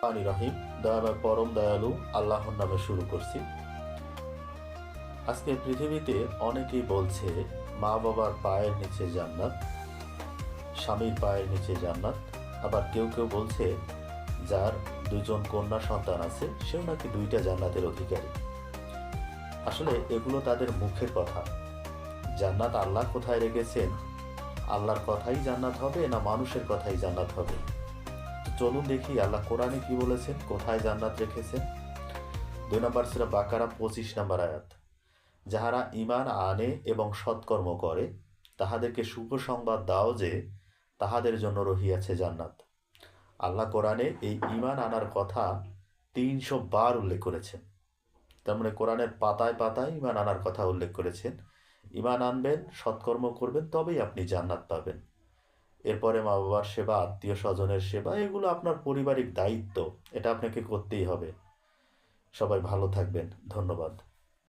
পানি রহিম, দয়াময় পরম দয়ালু আল্লাহর নামে শুরু করছি। আজকে পৃথিবীতে অনেকেই বলছে মা বাবার পায়ের নিচে জান্নাত, স্বামীর পায়ের নিচে জান্নাত। আবার কেউ কেউ বলছে যার দুজন কন্যা সন্তান আছে সেও নাকি দুইটা জান্নাতের অধিকারী। আসলে এগুলো তাদের মুখের কথা। জান্নাত আল্লাহ কোথায় রেখেছেন, আল্লাহর কথাই জান্নাত হবে না মানুষের কথাই জান্নাত হবে? চলুন দেখি আল্লাহ কোরআনে কি বলেছেন, কোথায় জান্নাত রেখেছেন। 2 নম্বর সূরা বাকারা 25 নম্বর আয়াত। যাহারা ঈমান আনে এবং সৎকর্ম করে তাহাদেরকে শুভ সংবাদ দাও যে তাহাদের জন্য রহিয়াছে জান্নাত। আল্লাহ কোরআনে এই ঈমান আনার কথা 300 বার উল্লেখ করেছেন। তার মানে কোরআনের পাতায় পাতায় ঈমান আনার কথা উল্লেখ করেছেন। ঈমান আনবেন, সৎকর্ম করবেন, তবেই আপনি জান্নাত পাবেন। এরপরে মা বাবার সেবা, আত্মীয় স্বজনের সেবা, এগুলো আপনার পারিবারিক দায়িত্ব, এটা আপনাকে করতেই হবে। সবাই ভালো থাকবেন, ধন্যবাদ।